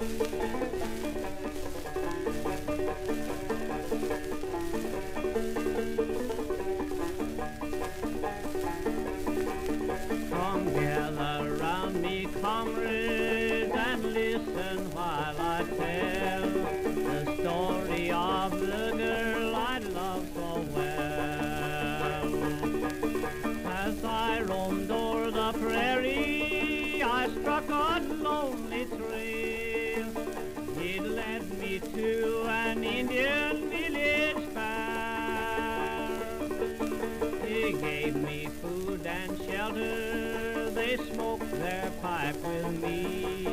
Come gather round me, comrades, and listen while I tell the story of the girl I love so well. As I roamed o'er the prairie, I struck a lonely trail. It led me to an Indian village fair. They gave me food and shelter, they smoked their pipe with me.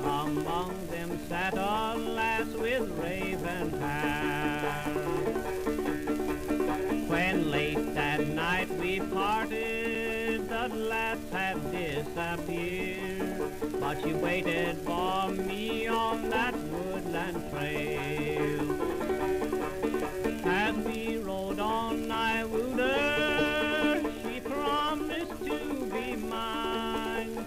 Among them sat a lass with raven hair. When late that night we parted, the lass had disappeared, but she waited for me on that woodland trail. As we rode on, I wooed her, she promised to be mine,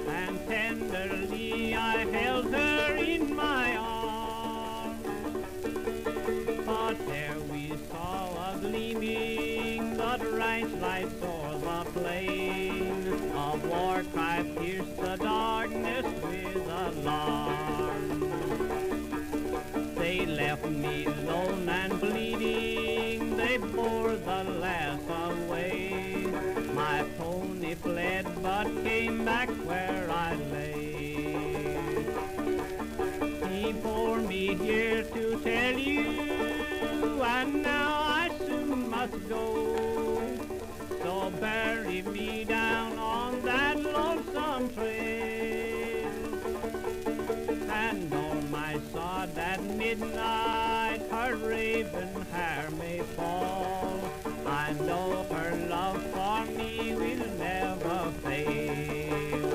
and tenderly I held her in my arms. But there we saw a gleaming, the ranch lights o'er the plain. A war cry pierced the darkness with alarm. They left me lone and bleeding, they bore the lass away. My pony fled but came back where I lay. He bore me here to tell you, and now I soon must go. So bury me down on that lonesome trail. And on my sod at midnight her raven hair may fall. I know her love for me will never fail.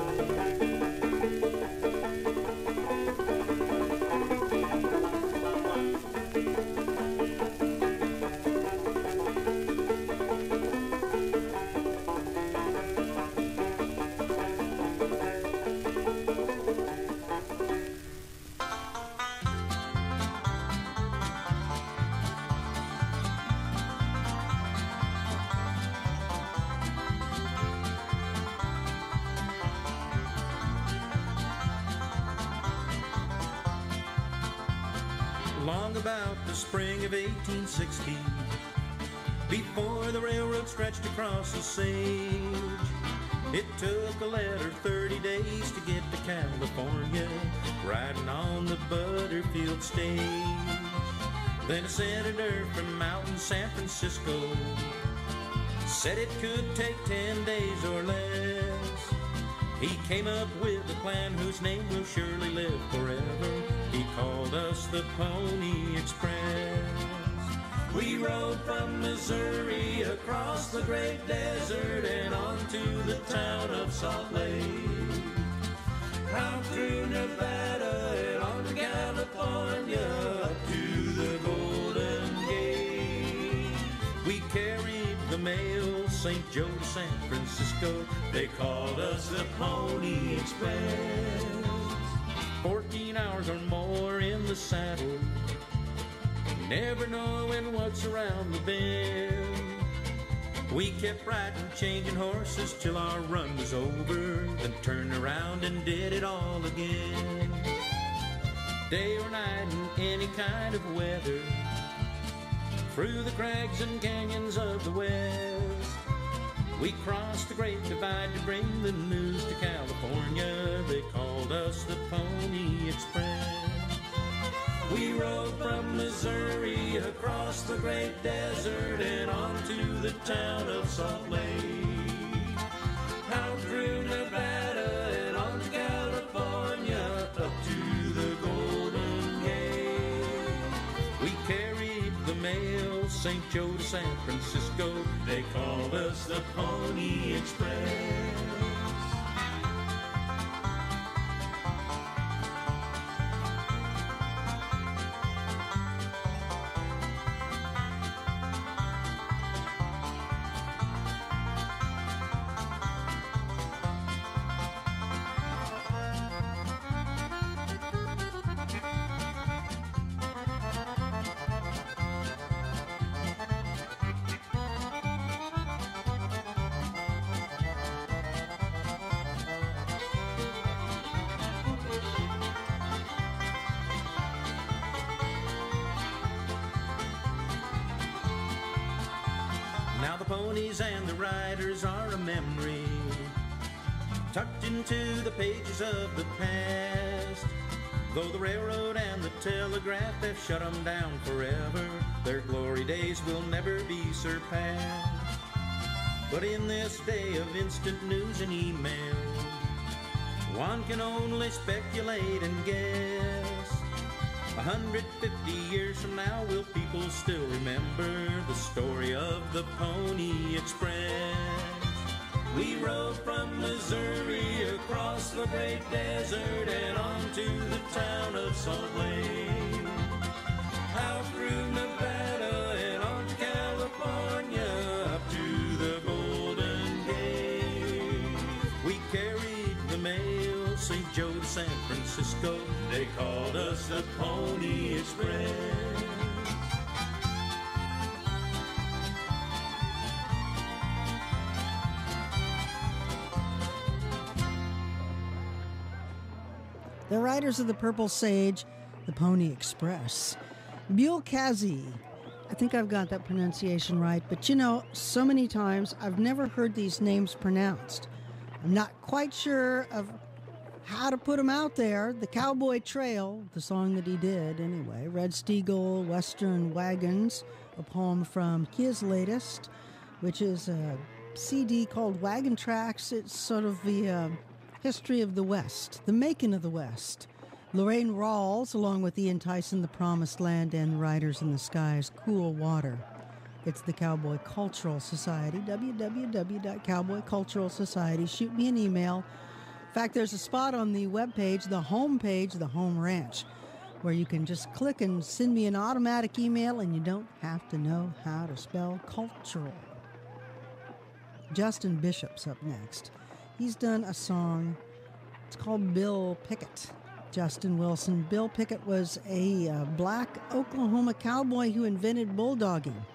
Long about the spring of 1860, before the railroad stretched across the sage, it took a letter 30 days to get to California, riding on the Butterfield stage. Then a senator from out in San Francisco said it could take 10 days or less. He came up with a plan whose name will surely live forever. He called us the Pony Express. We rode from Missouri across the great desert and on to the town of Salt Lake. Out through Nevada and on to California, up to the Golden Gate. We carried the mail, St. Joe to San Francisco. They called us the Pony Express. 14 hours or more in the saddle, never knowing what's around the bend. We kept riding, changing horses till our run was over, then turned around and did it all again. Day or night in any kind of weather, through the crags and canyons of the West, we crossed the Great Divide to bring the news to California. They called us the Pony Express. We rode from Missouri across the great desert and on to the town of Salt Lake. Out through Nevada and on to California, up to the Golden Gate. We carried the mail, St. Joe to San Francisco. They called us the Pony Express. ponies and the riders are a memory, tucked into the pages of the past. Though the railroad and the telegraph have shut them down forever, their glory days will never be surpassed. But in this day of instant news and email, one can only speculate and guess. 150 years from now, will people still remember the story of the Pony Express? We rode from Missouri across the great desert and on to the town of Salt Lake, out through Nevada and on to California, up to the Golden Gate. We carried the mail, St. Joe to San Francisco. They called us the Pony Express. The Riders of the Purple Sage, the Pony Express. Bullcraft. I think I've got that pronunciation right, but you know, so many times I've never heard these names pronounced. I'm not quite sure of how to put them out there. The Cowboy Trail, the song that he did anyway. Red Steagle, Western Wagons, a poem from his latest, which is a CD called Wagon Tracks. It's sort of the history of the West, the making of the West. Lorraine Rawls, along with Ian Tyson, The Promised Land, and Riders in the Sky's Cool Water. It's the Cowboy Cultural Society, www.cowboyculturalsociety. Shoot me an email. In fact, there's a spot on the webpage, the home page, the home ranch, where you can just click and send me an automatic email, and you don't have to know how to spell cultural. Justin Bishop's up next. He's done a song, it's called Bill Pickett. Justin Wilson. Bill Pickett was a black Oklahoma cowboy who invented bulldogging.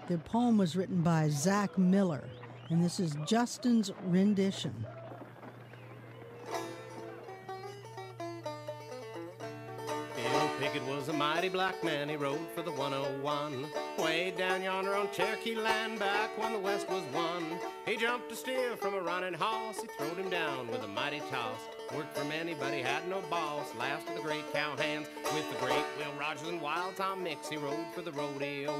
The poem was written by Zach Miller, and this is Justin's rendition. Bill Pickett was a mighty black man, he rode for the 101. Way down yonder on Cherokee land, back when the West was won. He jumped a steer from a running horse, he throwed him down with a mighty toss. Worked for many, but he had no boss. Last of the great cowhands, with the great Will Rogers and Wild Tom Mix, he rode for the rodeo.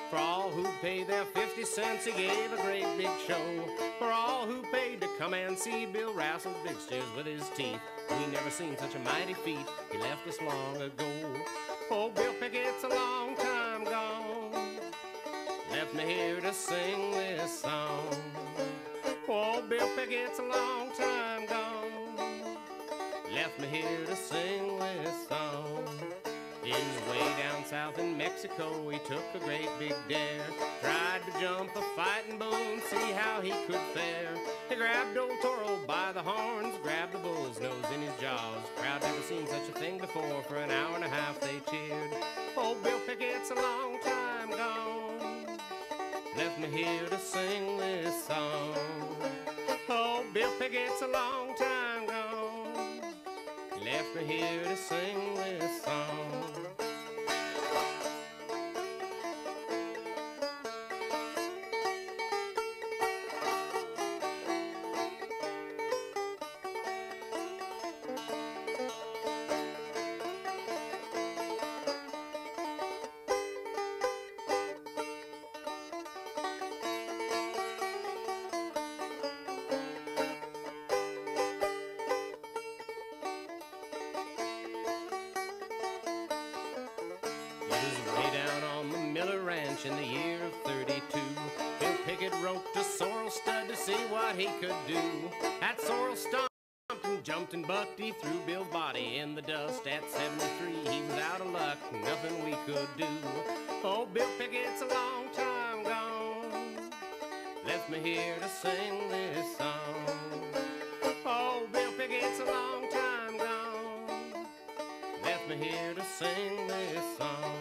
For all who paid their 50 cents, he gave a great big show. For all who paid to come and see, Bill wrestled big steers with his teeth. We never seen such a mighty feat, he left us long ago. Oh, Bill Pickett's a long time gone, left me here to sing this song. Oh, Bill Pickett's a long time gone, left me here to sing this song. In his way down south in Mexico, he took a great big dare. Tried to jump a fighting bull and see how he could fare. He grabbed old Toro by the horns, grabbed the bull's nose in his jaws. Crowd never seen such a thing before, for an hour and a half they cheered. Oh, Bill Pickett's a long time gone, left me here to sing this song. Oh, Bill Pickett's a long time gone, left me here to sing this song. In the year of 32, Bill Pickett roped a sorrel stud to see what he could do. That sorrel stomped and jumped and bucked, he threw Bill's body in the dust. At 73, he was out of luck, nothing we could do. Oh, Bill Pickett's a long time gone, left me here to sing this song. Oh, Bill Pickett's a long time gone, left me here to sing this song.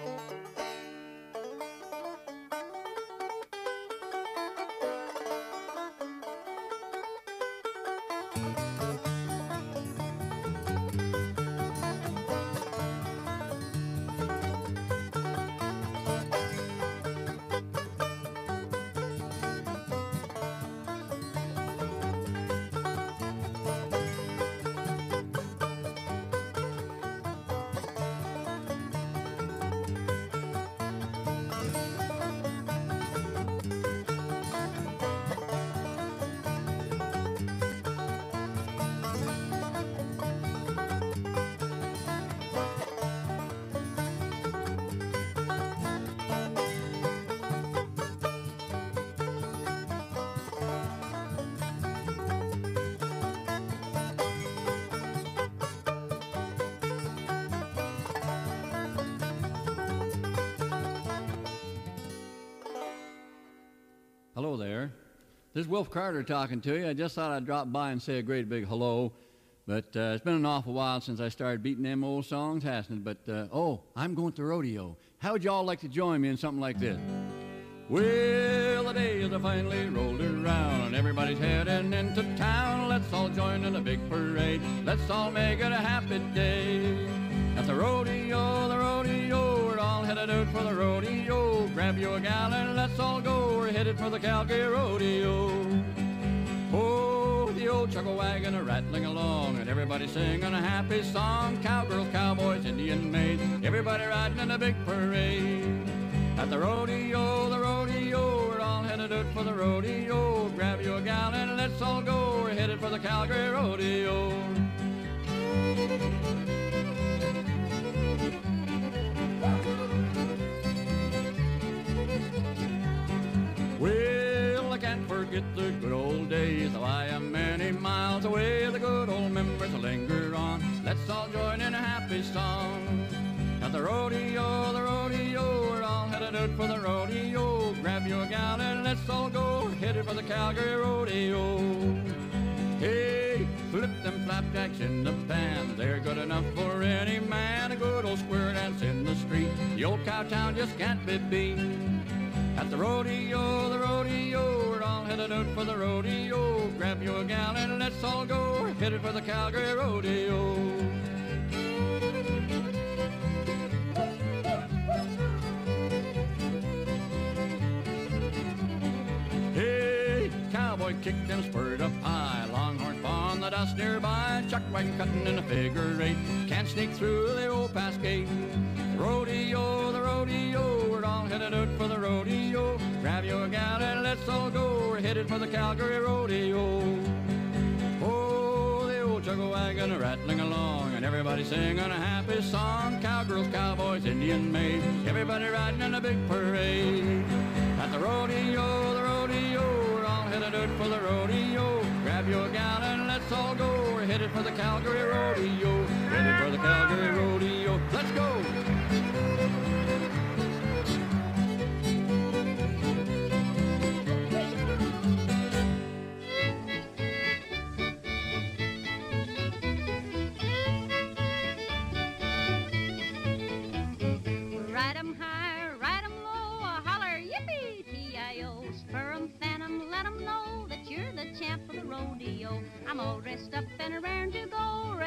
Hello there. This is Wolf Carter talking to you. I just thought I'd drop by and say a great big hello. But it's been an awful while since I started beating them old songs, hasn't it? But, I'm going to rodeo. How would y'all like to join me in something like this? Well, the days are finally rolled around and everybody's heading into town. Let's all join in a big parade. Let's all make it a happy day. At the rodeo, we're all headed out for the rodeo. Grab you a gal and let's all go. We're headed for the Calgary rodeo. Oh, the old chuckle wagon a rattling along and everybody singing a happy song. Cowgirls, cowboys, Indian maids, everybody riding in a big parade. At the rodeo, we're all headed out for the rodeo. Grab you a gal and let's all go. We're headed for the Calgary rodeo. Well, I can't forget the good old days, though I am many miles away. The good old memories linger on. Let's all join in a happy song. At the rodeo, we're all headed out for the rodeo. Grab you a gal and let's all go. We're headed for the Calgary rodeo. Hey, flip them flapjacks in the pan. They're good enough for any man. A good old square dance in the street. The old cow town just can't be beat. At the rodeo, we're all headed out for the rodeo. Grab you a gal and let's all go. We're headed for the Calgary rodeo. Hey, cowboy kicked and spurred up high. Longhorn on the dust nearby. Chuck wagon cutting in a figure eight. Can't sneak through the old pass gate. The rodeo, we're all headed out for the rodeo. Grab you a gal and let's all go. We're headed for the Calgary rodeo. Oh, the old chuckle wagon a rattling along and everybody singing a happy song. Cowgirls, cowboys, Indian maids, everybody riding in a big parade. At the rodeo, we're all headed out for the rodeo. Grab you a gal and let's all go. We're headed for the Calgary rodeo. Headed for the Calgary rodeo. Let's go! Ride 'em high, ride 'em low, holler yippee-ti-i-o. Spur 'em, fan 'em, let 'em know that you're the champ of the rodeo. I'm all dressed up and raring to go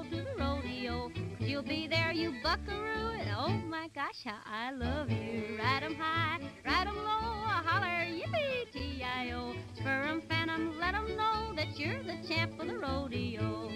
to the rodeo. 'Cause you'll be there, you buckaroo, and oh my gosh, how I love you. Ride 'em high, ride 'em low, holler yippee-ti-i-o. Spur 'em, fan 'em, let 'em know that you're the champ of the rodeo.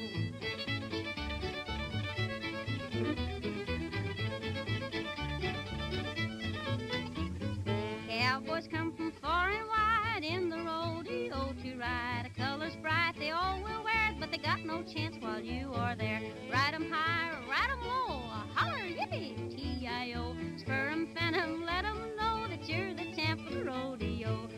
Cowboys come from far and wide in the rodeo to ride. The colors bright, they all will wear it, but they got no chance while you are there. Ride 'em high, ride 'em low, holler yippee-ti-i-o. Spur 'em, fan 'em, let 'em know that you're the champ of the rodeo.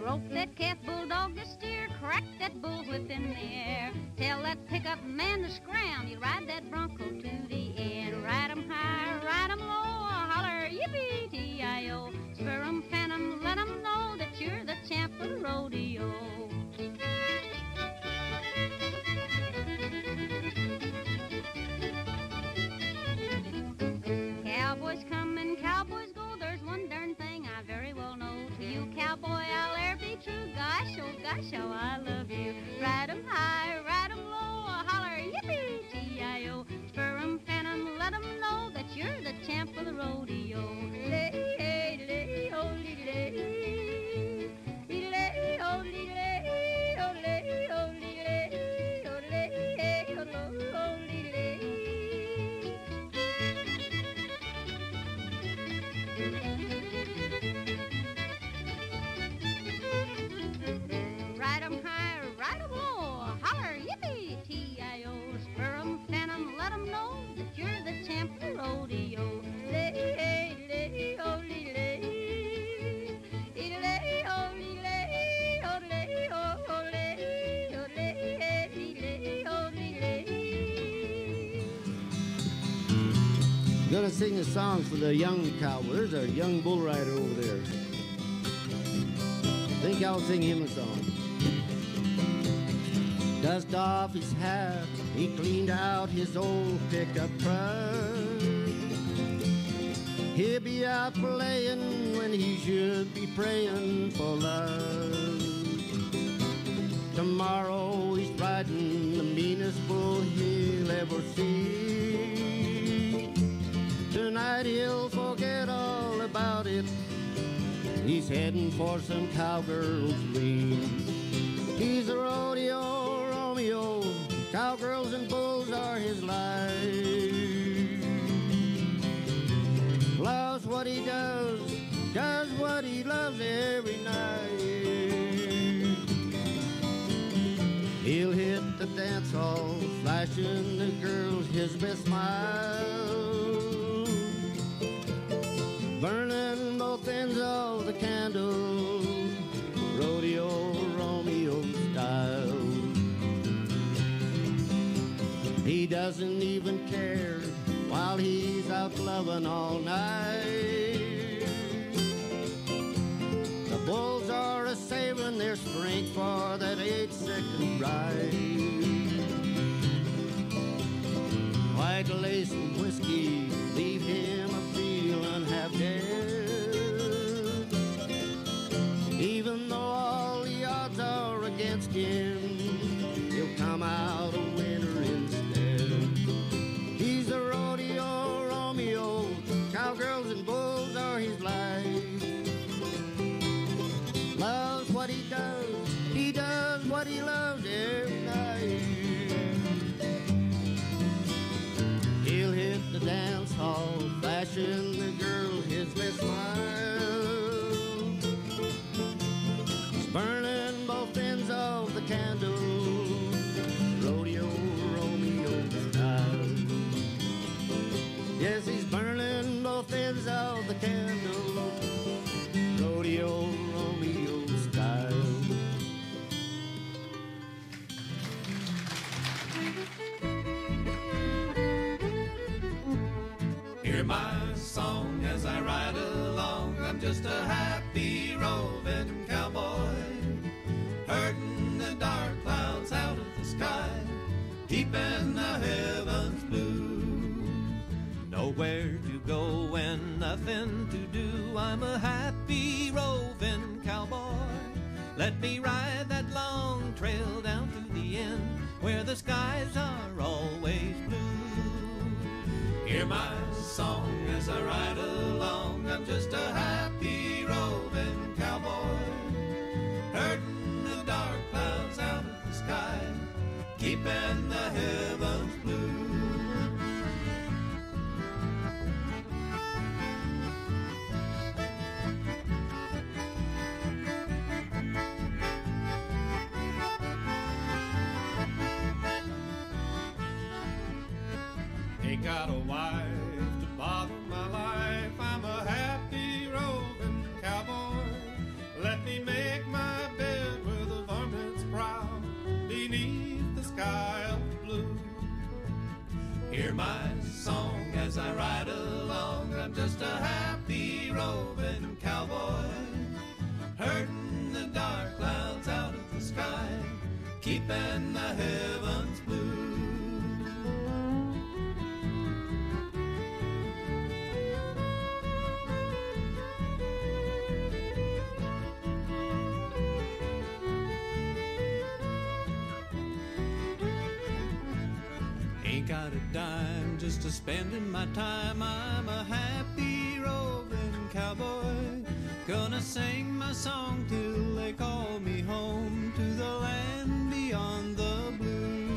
Rope that calf, bulldog the steer, crack that bullwhip in the air. Tell that pickup man to scram, you ride that bronco to the end. Ride 'em high, ride 'em low, holler yippee-ti-i-o. Spur 'em, fan 'em, let 'em know that you're the champ of the rodeo. Cowboys come and cowboys go, there's one darn thing I very well know. To you, cowboy, I'll e'er be true. Gosh, how I love you. Ride 'em high, ride 'em low, holler yippee-ti-i-o. Spur 'em, fan 'em, let 'em know that you're the champ of the rodeo. Ride 'em high, ride 'em low, gonna sing a song for the young cowboy. There's a young bull rider over there. I think I'll sing him a song. Dust off his hat, he cleaned out his old pickup truck. He'll be out playing when he should be praying for love. Tomorrow he's riding the meanest bull he'll ever see. Tonight he'll forget all about it. He's heading for some cowgirl's dream. He's a rodeo Romeo. Cowgirls and bulls are his life. Loves what he does what he loves every night. He'll hit the dance hall, flashing the girls his best smile, burning both ends of the candle, rodeo Romeo style. He doesn't even care while he's out loving all night. The bulls are a-saving their strength for that 8-second ride. White lace and whiskey leave him a feeling half dead. Even though all the odds are against him, he'll come out a winner instead. He's a rodeo Romeo. Cowgirls and bulls are his life. Loves what he does what he loves every night. He'll hit the dance hall, flashing the girls his best smile, burning both ends of the candle, rodeo Romeo style. Yes, he's burning both ends of the candle, rodeo Romeo style. Hear my song as I ride along. I'm just a happy roving cowboy, herding the dark clouds out of the sky, keeping the heavens blue. Nowhere to go and nothing to do. I'm a happy roving cowboy. Let me ride that long trail down to the end, where the skies are always blue. Hear my song as I ride along. I'm just a happy roving cowboy, herding the dark clouds out of the sky, keeping the heavens blue. Ain't got a wife to bother my life. I'm a happy roving cowboy. Let me make my bed where the varmints prowl, beneath the sky of blue. Hear my song as I ride along. I'm just a happy roving cowboy, herding the dark clouds out of the sky, keeping the heavens blue. Ain't got a dime just to spend in my time. I'm a happy roving cowboy, gonna sing my song till they call me home to the land beyond the blue.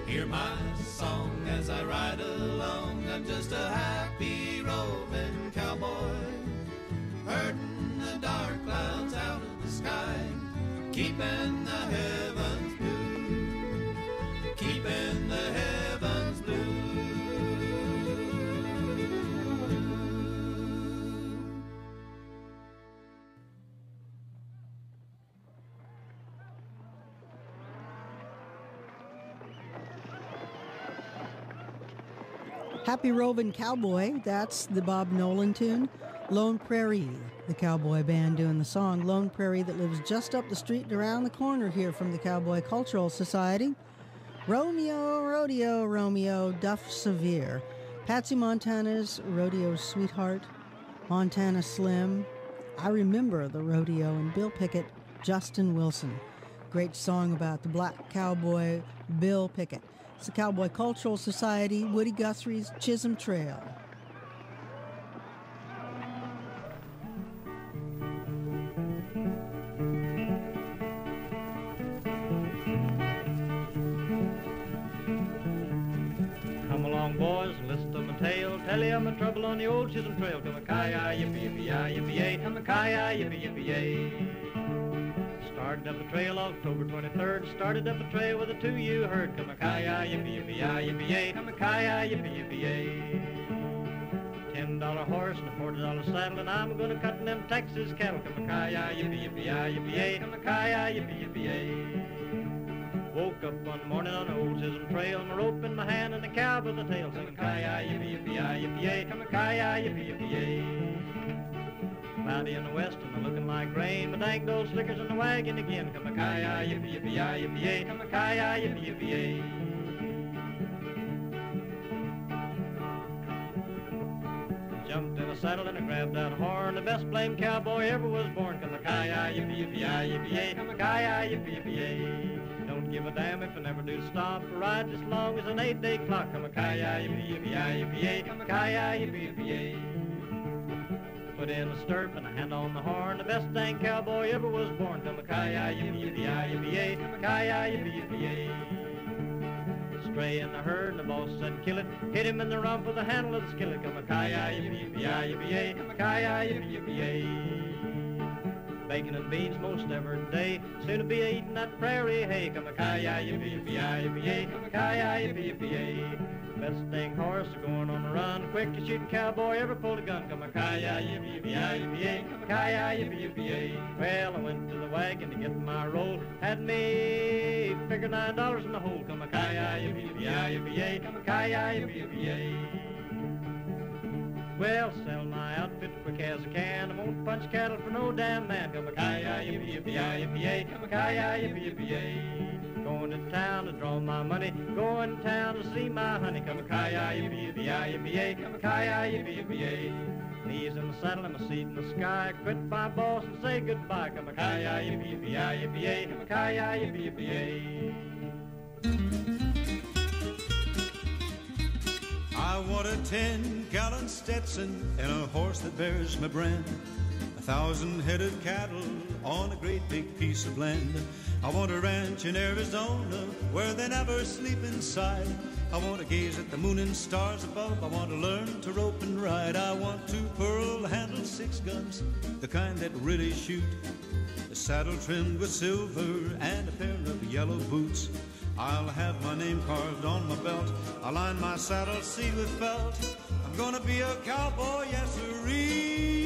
Hear my song as I ride along. I'm just a happy roving cowboy, herding the dark clouds out of the sky, keeping the heavens blue, keeping the heavens blue. Happy Rovin' Cowboy, that's the Bob Nolan tune. Lone Prairie, the cowboy band doing the song. Lone Prairie that lives just up the street and around the corner here from the Cowboy Cultural Society. Romeo, Rodeo, Romeo, Duff Severe. Patsy Montana's Rodeo Sweetheart. Montana Slim. I Remember the Rodeo, and Bill Pickett, Justin Wilson. Great song about the black cowboy Bill Pickett. It's the Cowboy Cultural Society, Woody Guthrie's Chisholm Trail. Come along, boys, and listen to my tale. Tell you my trouble on the old Chisholm Trail. Come-a-ki-yi, yippee-yippee-yi, yippee-yay. Come-a-ki-yi, yippee-yippee-yay. Started up the trail October 23rd. Started up the trail with a 2U herd. Come-a-ki-yi, yippee-yippee-yi, yippee-yay. Come-a-ki-yi, yippee-yippee-yay. $10 horse and a $40 saddle, and I'm gonna cut them Texas cattle. Come-a-ki-yi, yippee-yippee-yi, yippee-yay. Come-a-ki-yi, yippee-yippee-yay. Woke up one morning on the old Chisholm Trail, my rope in my hand and the cow by the tail, singing ki-yi, yippee-yippee-yi, yippee-yay. Come-a-ki-yi, yippee-yippee-yay. Cloudy in the west and a looking like rain. My dang old slickers in the wagon again. Come-a-ki-yi, yippee-yippee-yi, yippee-yay. Come-a-ki-yi, yippee-yippee-yay. Jumped in a saddle and I grabbed that horn. The best blamed cowboy ever was born. Come-a-ki-yi, yippee-yippee-yi, yippee-yay. Come-a-ki-yi, yippee-yippee-yay. Don't give a damn if I never do stop or ride as long as an 8-day clock. Come-a-ki-yi, yippee-yippee-yi, yippee-yay. Come-a-ki-yi, yippee-yippee-yay. Put in a stirrup and a hand on the horn. The best dang cowboy ever was born. Come-a-ki-yi, yippee-yippee-yi, yippee-yay. Come-a-ki-yi, yippee-yippee-yay. Stray in the herd and the boss said kill it. Hit him in the rump with the handle of the skillet. Come-a-ki-yi, yippee-yippee-yi, yippee-yay. Come-a-ki-yi, yippee-yippee-yay. Bacon and beans most every day. Soon to be eating that prairie hay. Come-a-ki-yi, yippee-yippee-yi, yippee-yay. Come-a-ki-yi, yippee-yippee-yay. Best dang horse going on the run. Quick to shoot cowboy ever pulled a gun. Come-a-ki-yi, yippee-yippee-yi, yippee-yay. Come-a-ki-yi, yippee-yippee-yay. Well, I went to the wagon to get my roll. Had me figure $9 in the hole. Come-a-ki-yi, yippee-yippee-yi, yippee-yay. Come-a-ki-yi, yippee-yippee-yay. Well, sell my outfit quick as I can. I won't punch cattle for no damn man. Come-a-ki-yi, yippee-yippee-yi, yippee-yay. Come-a-ki-yi, yippee-yippee-yay. Going to town to draw my money. Going to town to see my honey. Come-a-ki-yi, yippee-yippee-yi, yippee-yay. Come-a-ki-yi, yippee-yippee-yay. Knees in the saddle and my seat in the sky. Quit my boss and say goodbye. Come-a-ki-yi, yippee-yippee-yi, yippee-yay. Come-a-ki-yi, yippee-yippee-yay. I want a 10-gallon Stetson and a horse that bears my brand. 1,000 head of cattle on a great big piece of land. I want a ranch in Arizona where they never sleep inside. I want to gaze at the moon and stars above. I want to learn to rope and ride. I want to pearl-handled 6 guns, the kind that really shoot. A saddle trimmed with silver and a pair of yellow boots. I'll have my name carved on my belt. I'll line my saddle seat with felt. I'm gonna be a cowboy, yes sirree.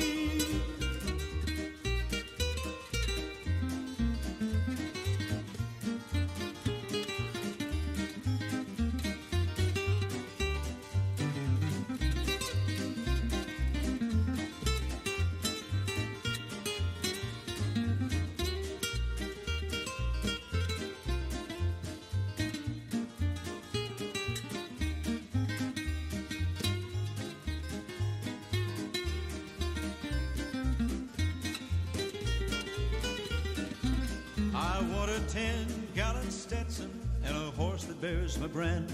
I want a 10-gallon Stetson and a horse that bears my brand.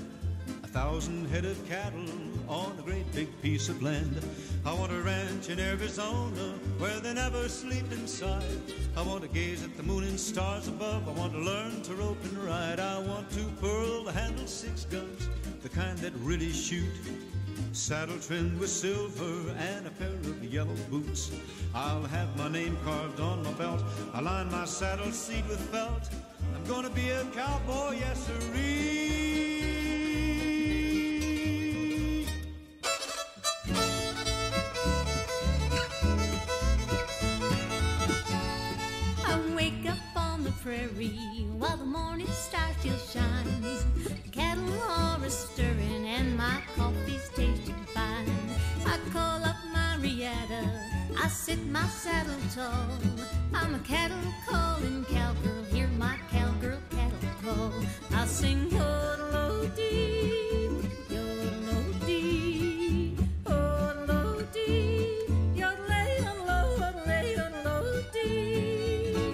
1,000 head of cattle on a great big piece of land. I want a ranch in Arizona where they never sleep inside. I want to gaze at the moon and stars above. I want to learn to rope and ride. I want to pearl-handle 6 guns, the kind that really shoot. Saddle trimmed with silver and a pair of yellow boots. I'll have my name carved on my belt. I'll line my saddle seat with felt. I'm gonna be a cowboy, yes sirree. I wake up on the prairie tree while the morning star still shines. The cattle are a-stirring and my coffee's tasting fine. I call up my riata, I sit my saddle tall. I'm a cattle calling cowgirl, hear my cowgirl cattle call. I sing yodel-o-dee, yodel-o-dee, yodel-o-dee, yodel-ay-yodel-o, yodel-ay-yodel-o-dee.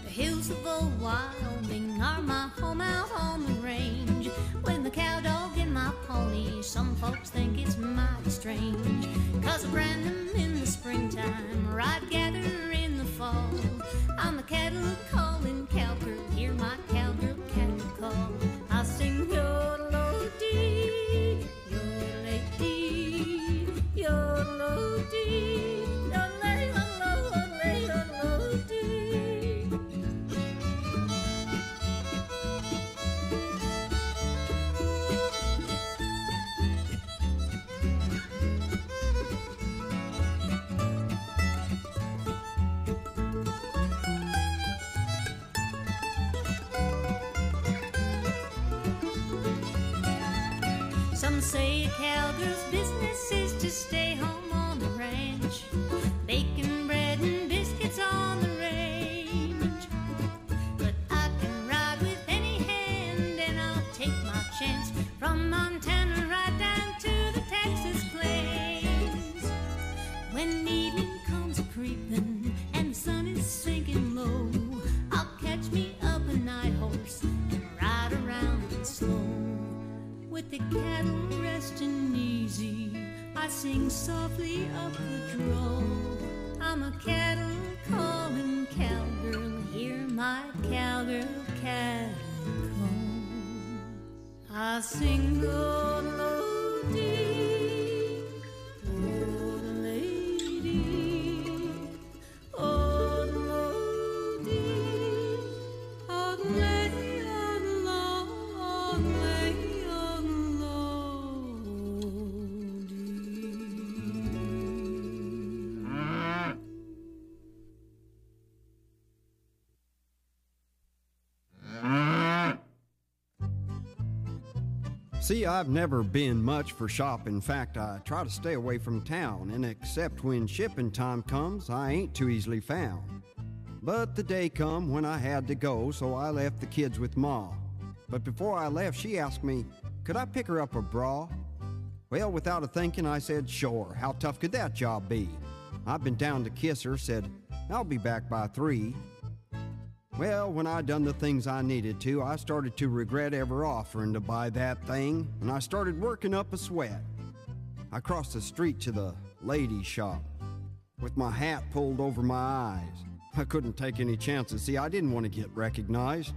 The hills of old Wyoming are my home out on the range. When the cow dog and my pony, some folks think it's mighty strange. 'Cause I brand them in the springtime, or I'd gather in the fall. I'm a cattle calling cowgirl, hear my cowgirl cattle call. I sing yodel-o-dee, yodel-ay-dee, yodel-o-dee, yodel-ay-yodel-o, yodel-ay-yodel-o-dee. Some say a cowgirl's business is to stay home on the ranch, baking bread and biscuits on the range. But I can ride with any hand and I'll take my chance from Montana right down to the Texas plains. When evening comes a-creeping and the sun is sinking low, I'll catch me up a night horse and ride around it slow. With the cattle resting easy, I sing softly up the draw. I'm a cattle calling cowgirl, hear my cowgirl cattle call. I sing yodel-o-dee, yodel-ay-dee, yodel-o-dee, See, I've never been much for shopping. In fact, I try to stay away from town, and except when shipping time comes, I ain't too easily found. But the day come when I had to go, so I left the kids with Ma. But before I left, she asked me, could I pick her up a bra? Well, without a thinking, I said, sure. How tough could that job be? I've been down to kiss her, said, I'll be back by 3. Well, when I done the things I needed to, I started to regret ever offering to buy that thing, and I started working up a sweat. I crossed the street to the ladies' shop with my hat pulled over my eyes. I couldn't take any chances. See, I didn't want to get recognized.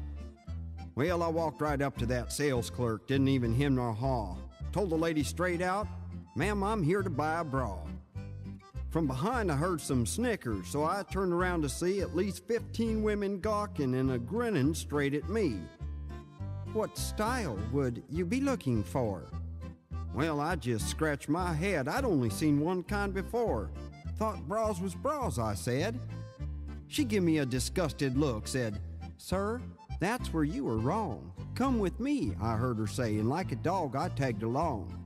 Well, I walked right up to that sales clerk, didn't even hem nor haw. Told the lady straight out, ma'am, I'm here to buy a bra. From behind, I heard some snickers, so I turned around to see at least 15 women gawking and a-grinning straight at me. What style would you be looking for? Well, I just scratched my head. I'd only seen one kind before. Thought bras was bras, I said. She give me a disgusted look, said, sir, that's where you were wrong. Come with me, I heard her say, and like a dog, I tagged along.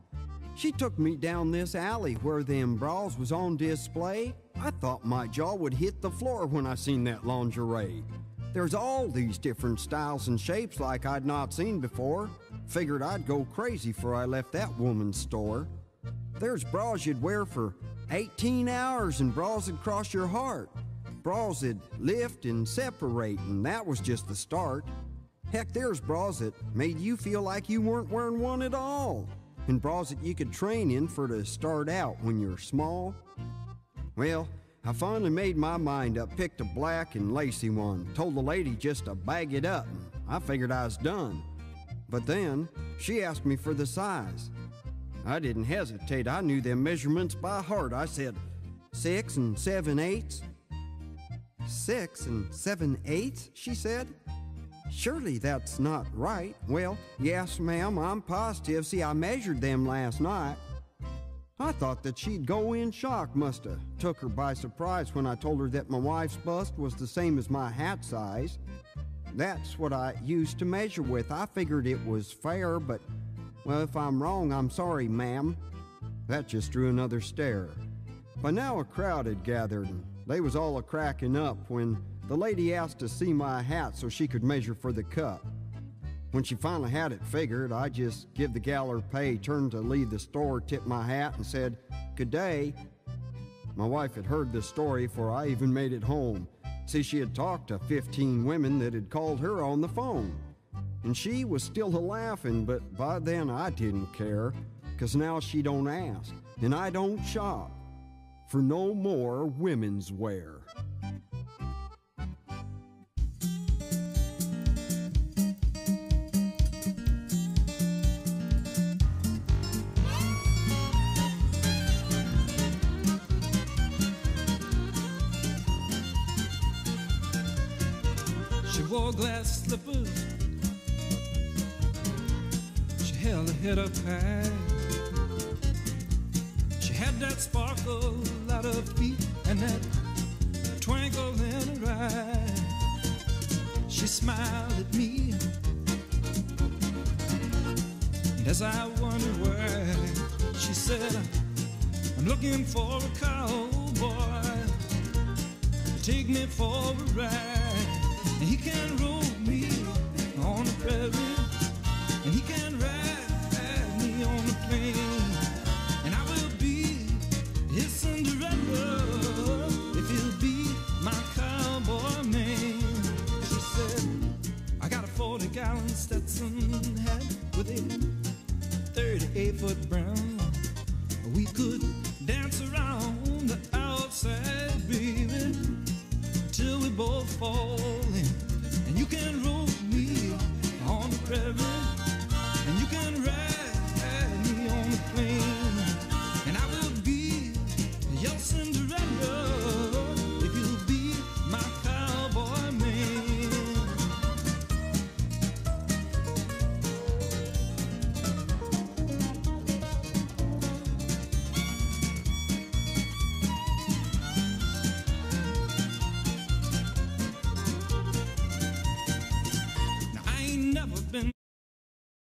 She took me down this alley where them bras was on display. I thought my jaw would hit the floor when I seen that lingerie. There's all these different styles and shapes like I'd not seen before. Figured I'd go crazy before I left that woman's store. There's bras you'd wear for 18 hours and bras that cross your heart. Bras that lift and separate, and that was just the start. Heck, there's bras that made you feel like you weren't wearing one at all. And bras that you could train in for to start out when you're small. Well, I finally made my mind up, picked a black and lacy one, told the lady just to bag it up, and I figured I was done. But then, she asked me for the size. I didn't hesitate, I knew them measurements by heart. I said, 6 7/8. 6 7/8, she said. Surely that's not right. Well, yes, ma'am, I'm positive. See, I measured them last night. I thought that she'd go in shock. Musta took her by surprise when I told her that my wife's bust was the same as my hat size. That's what I used to measure with. I figured it was fair, but, well, if I'm wrong, I'm sorry, ma'am. That just drew another stare. By now a crowd had gathered, and they was all a-cracking up when the lady asked to see my hat so she could measure for the cup. When she finally had it figured, I just give the gal her pay, turned to leave the store, tipped my hat, and said, "Good day." My wife had heard the story before I even made it home. See, she had talked to 15 women that had called her on the phone. And she was still a-laughing, but by then I didn't care, 'cause now she don't ask, and I don't shop for no more women's wear. She wore glass slippers. She held her head up high. She had that sparkle at her feet and that twinkle in her eye. She smiled at me, and as I wondered why, she said, "I'm looking for a cowboy to take me for a ride. And he can roll me on the prairie, and he can ride me on the plain, and I will be his Cinderella if he'll be my cowboy man." She said, "I got a 40-gallon Stetson hat with a 38-foot brown